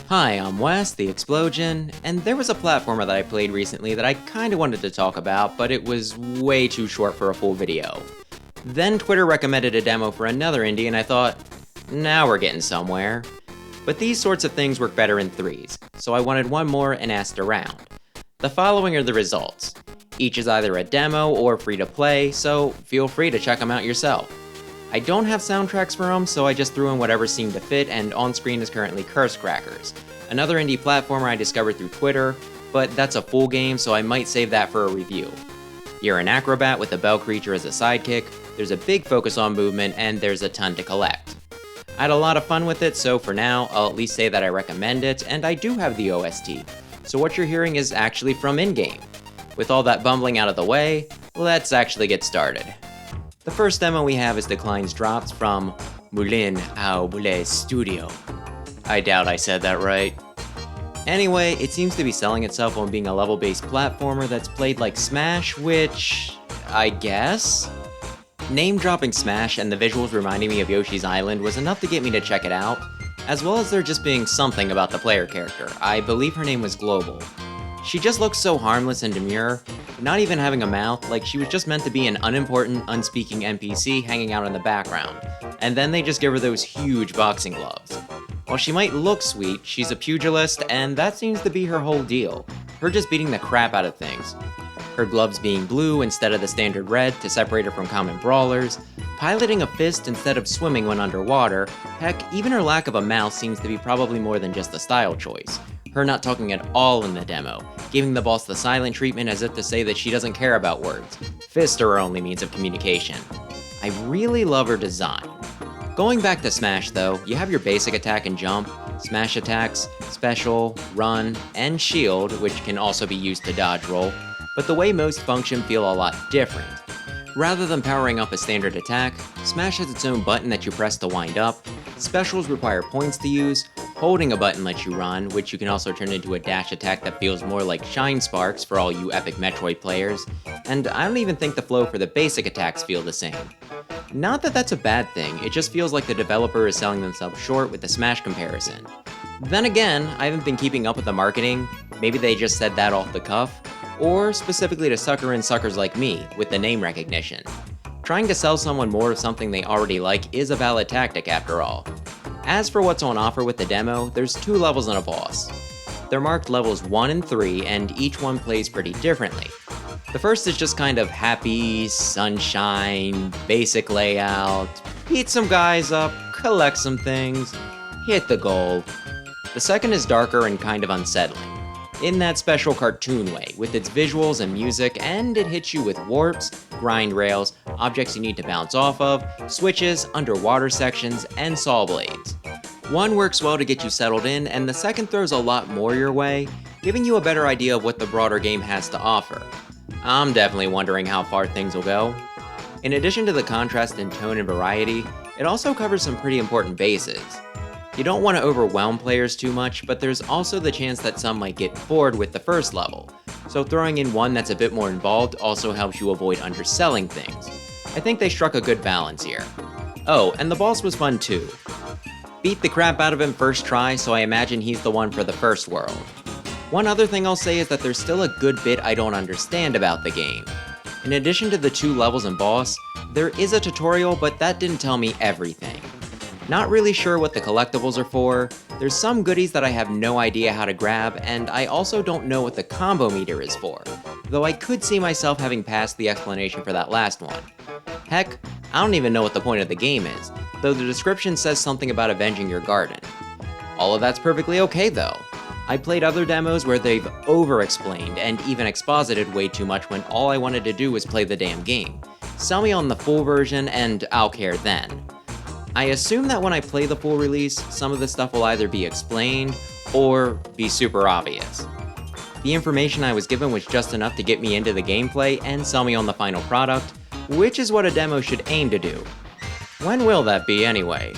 Hi, I'm Wes, the Explosion, and there was a platformer that I played recently that I kinda wanted to talk about, but it was way too short for a full video. Then Twitter recommended a demo for another indie, and I thought, now we're getting somewhere. But these sorts of things work better in threes, so I wanted one more and asked around. The following are the results. Each is either a demo or free to play, so feel free to check them out yourself. I don't have soundtracks for them, so I just threw in whatever seemed to fit, and on screen is currently Curse Crackers, another indie platformer I discovered through Twitter, but that's a full game, so I might save that for a review. You're an acrobat with a bell creature as a sidekick, there's a big focus on movement, and there's a ton to collect. I had a lot of fun with it, so for now, I'll at least say that I recommend it, and I do have the OST, so what you're hearing is actually from in-game. With all that bumbling out of the way, let's actually get started. The first demo we have is Decline's Drops from Moulin au Boulet Studio. I doubt I said that right. Anyway, it seems to be selling itself on being a level-based platformer that's played like Smash, which... I guess? Name-dropping Smash and the visuals reminding me of Yoshi's Island was enough to get me to check it out, as well as there just being something about the player character. I believe her name was Global. She just looks so harmless and demure, not even having a mouth, like she was just meant to be an unimportant, unspeaking NPC hanging out in the background, and then they just give her those huge boxing gloves. While she might look sweet, she's a pugilist, and that seems to be her whole deal, her just beating the crap out of things. Her gloves being blue instead of the standard red to separate her from common brawlers, piloting a fist instead of swimming when underwater, heck, even her lack of a mouth seems to be probably more than just a style choice. Her not talking at all in the demo, giving the boss the silent treatment as if to say that she doesn't care about words. Fists are her only means of communication. I really love her design. Going back to Smash though, you have your basic attack and jump, smash attacks, special, run, and shield, which can also be used to dodge roll, but the way most function feel a lot different. Rather than powering up a standard attack, Smash has its own button that you press to wind up, specials require points to use, holding a button lets you run, which you can also turn into a dash attack that feels more like Shine Sparks for all you epic Metroid players, and I don't even think the flow for the basic attacks feel the same. Not that that's a bad thing, it just feels like the developer is selling themselves short with the Smash comparison. Then again, I haven't been keeping up with the marketing, maybe they just said that off the cuff, or specifically to sucker in suckers like me, with the name recognition. Trying to sell someone more of something they already like is a valid tactic after all. As for what's on offer with the demo, there's 2 levels and a boss. They're marked levels 1 and 3, and each one plays pretty differently. The first is just kind of happy, sunshine, basic layout, beat some guys up, collect some things, hit the goal. The second is darker and kind of unsettling, in that special cartoon way, with its visuals and music, and it hits you with warps, grind rails, objects you need to bounce off of, switches, underwater sections, and saw blades. One works well to get you settled in, and the second throws a lot more your way, giving you a better idea of what the broader game has to offer. I'm definitely wondering how far things will go. In addition to the contrast in tone and variety, it also covers some pretty important bases. You don't want to overwhelm players too much, but there's also the chance that some might get bored with the first level, so throwing in one that's a bit more involved also helps you avoid underselling things. I think they struck a good balance here. Oh, and the boss was fun too. Beat the crap out of him first try, so I imagine he's the one for the first world. One other thing I'll say is that there's still a good bit I don't understand about the game. In addition to the 2 levels and boss, there is a tutorial, but that didn't tell me everything. Not really sure what the collectibles are for, there's some goodies that I have no idea how to grab, and I also don't know what the combo meter is for, though I could see myself having passed the explanation for that last one. Heck, I don't even know what the point of the game is, though the description says something about avenging your garden. All of that's perfectly okay though. I played other demos where they've over-explained and even exposited way too much when all I wanted to do was play the damn game. Sell me on the full version and I'll care then. I assume that when I play the full release, some of the stuff will either be explained or be super obvious. The information I was given was just enough to get me into the gameplay and sell me on the final product, which is what a demo should aim to do. When will that be anyway?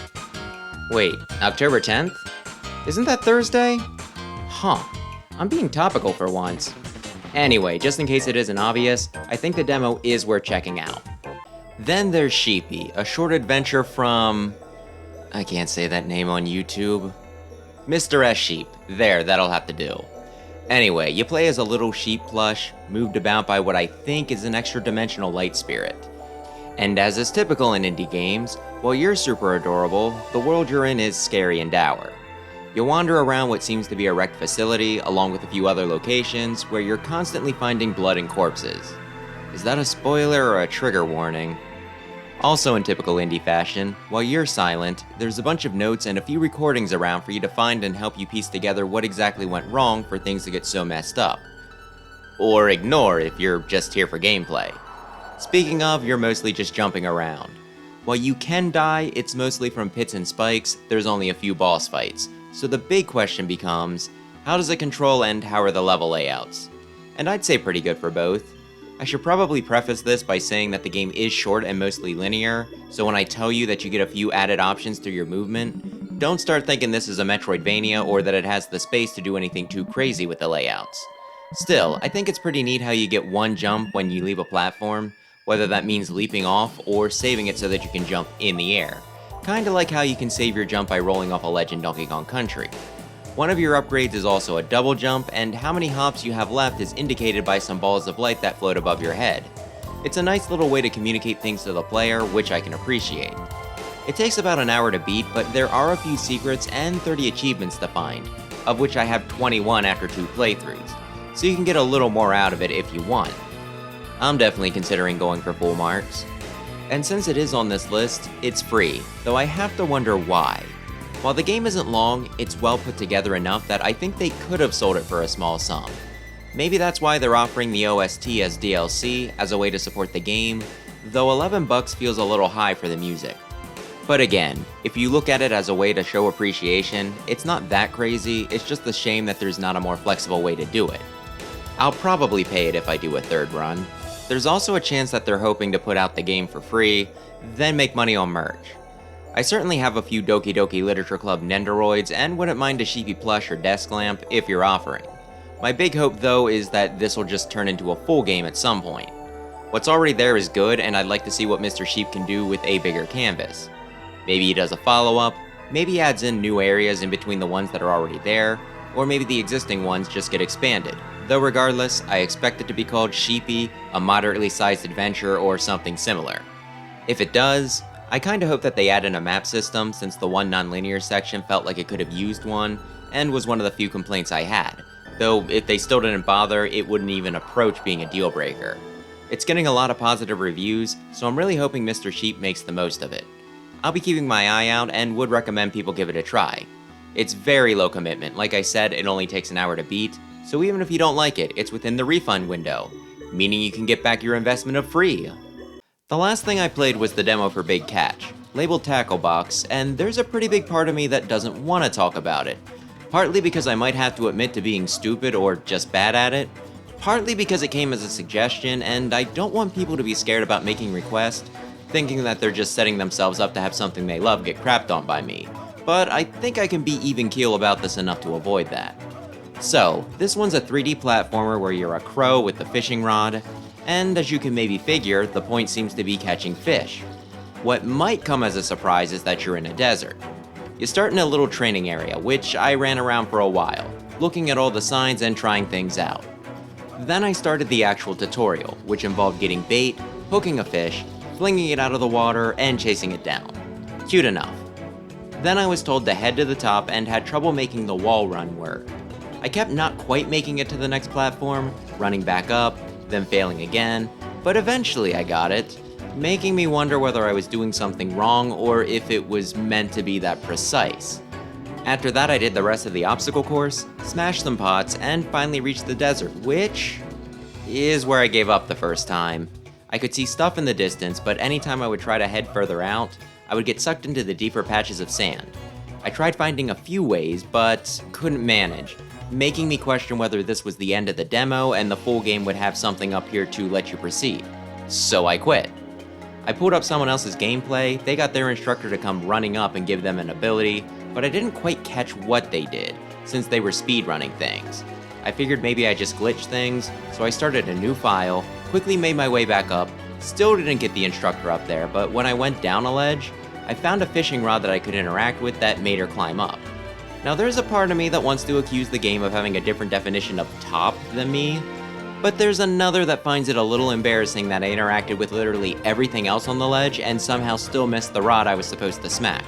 Wait, October 10th? Isn't that Thursday? Huh, I'm being topical for once. Anyway, just in case it isn't obvious, I think the demo is worth checking out. Then there's Sheepy, a short adventure from... I can't say that name on YouTube. Mr. S Sheep. There, that'll have to do. Anyway, you play as a little sheep plush, moved about by what I think is an extra-dimensional light spirit. And as is typical in indie games, while you're super adorable, the world you're in is scary and dour. You wander around what seems to be a wrecked facility, along with a few other locations, where you're constantly finding blood and corpses. Is that a spoiler or a trigger warning? Also in typical indie fashion, while you're silent, there's a bunch of notes and a few recordings around for you to find and help you piece together what exactly went wrong for things to get so messed up. Or ignore if you're just here for gameplay. Speaking of, you're mostly just jumping around. While you can die, it's mostly from pits and spikes, there's only a few boss fights. So the big question becomes, how does it control and how are the level layouts? And I'd say pretty good for both. I should probably preface this by saying that the game is short and mostly linear, so when I tell you that you get a few added options through your movement, don't start thinking this is a Metroidvania or that it has the space to do anything too crazy with the layouts. Still, I think it's pretty neat how you get one jump when you leave a platform, whether that means leaping off or saving it so that you can jump in the air. Kinda like how you can save your jump by rolling off a ledge in Donkey Kong Country. One of your upgrades is also a double jump, and how many hops you have left is indicated by some balls of light that float above your head. It's a nice little way to communicate things to the player, which I can appreciate. It takes about an hour to beat, but there are a few secrets and 30 achievements to find, of which I have 21 after 2 playthroughs, so you can get a little more out of it if you want. I'm definitely considering going for full marks. And since it is on this list, it's free, though I have to wonder why. While the game isn't long, it's well put together enough that I think they could have sold it for a small sum. Maybe that's why they're offering the OST as DLC as a way to support the game, though $11 feels a little high for the music. But again, if you look at it as a way to show appreciation, it's not that crazy, it's just a shame that there's not a more flexible way to do it. I'll probably pay it if I do a third run. There's also a chance that they're hoping to put out the game for free, then make money on merch. I certainly have a few Doki Doki Literature Club Nendoroids and wouldn't mind a Sheepy plush or desk lamp if you're offering. My big hope though is that this will just turn into a full game at some point. What's already there is good, and I'd like to see what Mr. Sheep can do with a bigger canvas. Maybe he does a follow-up, maybe he adds in new areas in between the ones that are already there, or maybe the existing ones just get expanded. Though regardless, I expect it to be called Sheepy, a moderately sized adventure, or something similar. If it does, I kinda hope that they add in a map system, since the one non-linear section felt like it could have used one, and was one of the few complaints I had. Though if they still didn't bother, it wouldn't even approach being a deal breaker. It's getting a lot of positive reviews, so I'm really hoping Mr. Sheep makes the most of it. I'll be keeping my eye out and would recommend people give it a try. It's very low commitment, like I said, it only takes an hour to beat, so even if you don't like it, it's within the refund window, meaning you can get back your investment of free. The last thing I played was the demo for Big Catch, labeled Tackle Box, and there's a pretty big part of me that doesn't want to talk about it. Partly because I might have to admit to being stupid or just bad at it, partly because it came as a suggestion and I don't want people to be scared about making requests, thinking that they're just setting themselves up to have something they love get crapped on by me, but I think I can be even keel about this enough to avoid that. So, this one's a 3D platformer where you're a crow with the fishing rod, and as you can maybe figure, the point seems to be catching fish. What might come as a surprise is that you're in a desert. You start in a little training area, which I ran around for a while, looking at all the signs and trying things out. Then I started the actual tutorial, which involved getting bait, hooking a fish, flinging it out of the water, and chasing it down. Cute enough. Then I was told to head to the top and had trouble making the wall run work. I kept not quite making it to the next platform, running back up, then failing again, but eventually I got it, making me wonder whether I was doing something wrong or if it was meant to be that precise. After that I did the rest of the obstacle course, smashed some pots, and finally reached the desert, which is where I gave up the first time. I could see stuff in the distance, but anytime I would try to head further out, I would get sucked into the deeper patches of sand. I tried finding a few ways, but couldn't manage, making me question whether this was the end of the demo and the full game would have something up here to let you proceed. So I quit. I pulled up someone else's gameplay, they got their instructor to come running up and give them an ability, but I didn't quite catch what they did, since they were speedrunning things. I figured maybe I just glitched things, so I started a new file, quickly made my way back up, still didn't get the instructor up there, but when I went down a ledge, I found a fishing rod that I could interact with that made her climb up. Now there's a part of me that wants to accuse the game of having a different definition of top than me, but there's another that finds it a little embarrassing that I interacted with literally everything else on the ledge and somehow still missed the rod I was supposed to smack.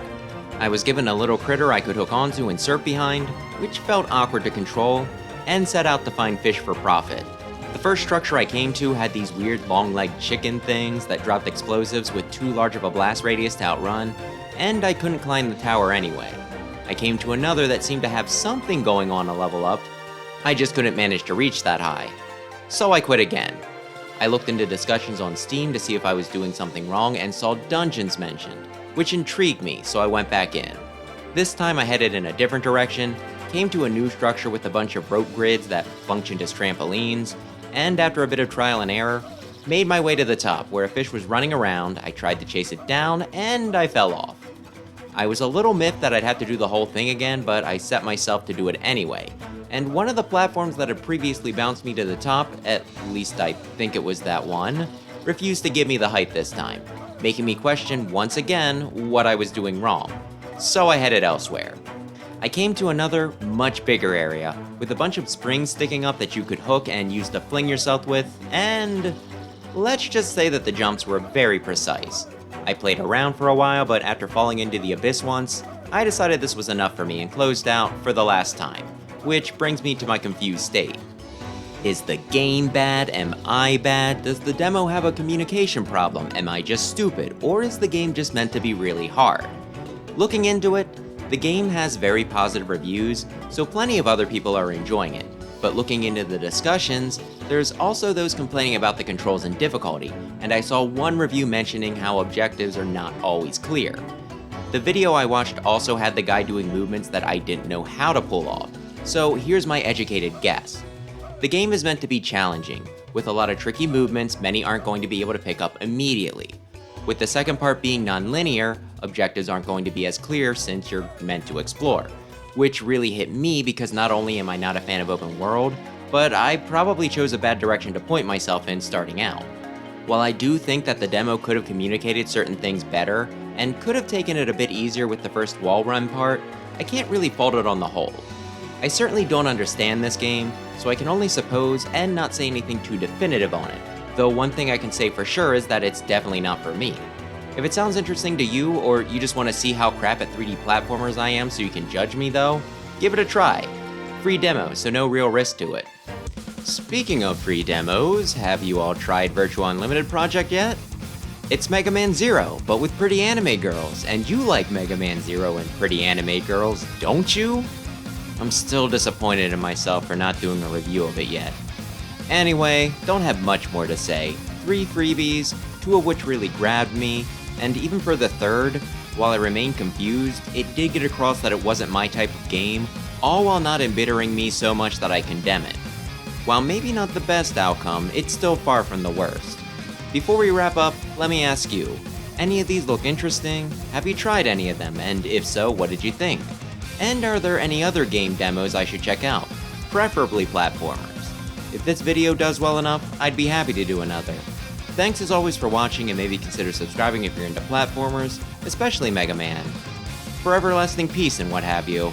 I was given a little critter I could hook onto and surf behind, which felt awkward to control, and set out to find fish for profit. The first structure I came to had these weird long-legged chicken things that dropped explosives with too large of a blast radius to outrun, and I couldn't climb the tower anyway. I came to another that seemed to have something going on a level up, I just couldn't manage to reach that high. So I quit again. I looked into discussions on Steam to see if I was doing something wrong and saw dungeons mentioned, which intrigued me, so I went back in. This time I headed in a different direction, came to a new structure with a bunch of rope grids that functioned as trampolines, and after a bit of trial and error, made my way to the top where a fish was running around. I tried to chase it down, and I fell off. I was a little miffed that I'd have to do the whole thing again, but I set myself to do it anyway. And one of the platforms that had previously bounced me to the top, at least I think it was that one, refused to give me the height this time, making me question once again what I was doing wrong. So I headed elsewhere. I came to another, much bigger area, with a bunch of springs sticking up that you could hook and use to fling yourself with, and let's just say that the jumps were very precise. I played around for a while, but after falling into the abyss once, I decided this was enough for me and closed out for the last time. Which brings me to my confused state. Is the game bad? Am I bad? Does the demo have a communication problem? Am I just stupid? Or is the game just meant to be really hard? Looking into it, the game has very positive reviews, so plenty of other people are enjoying it. But looking into the discussions, there's also those complaining about the controls and difficulty, and I saw one review mentioning how objectives are not always clear. The video I watched also had the guy doing movements that I didn't know how to pull off. So here's my educated guess. The game is meant to be challenging. With a lot of tricky movements, many aren't going to be able to pick up immediately. With the second part being non-linear, objectives aren't going to be as clear since you're meant to explore. Which really hit me because not only am I not a fan of open world, but I probably chose a bad direction to point myself in starting out. While I do think that the demo could have communicated certain things better, and could have taken it a bit easier with the first wall run part, I can't really fault it on the whole. I certainly don't understand this game, so I can only suppose and not say anything too definitive on it, though one thing I can say for sure is that it's definitely not for me. If it sounds interesting to you, or you just want to see how crap at 3D platformers I am so you can judge me though, give it a try. Free demo, so no real risk to it. Speaking of free demos, have you all tried Virtua Unlimited Project yet? It's Mega Man Zero, but with pretty anime girls, and you like Mega Man Zero and pretty anime girls, don't you? I'm still disappointed in myself for not doing a review of it yet. Anyway, don't have much more to say. 3 freebies, 2 of which really grabbed me, and even for the third, while I remained confused, it did get across that it wasn't my type of game, all while not embittering me so much that I condemn it. While maybe not the best outcome, it's still far from the worst. Before we wrap up, let me ask you, any of these look interesting? Have you tried any of them, and if so, what did you think? And are there any other game demos I should check out? Preferably platformers. If this video does well enough, I'd be happy to do another. Thanks as always for watching, and maybe consider subscribing if you're into platformers, especially Mega Man. For everlasting peace and what have you.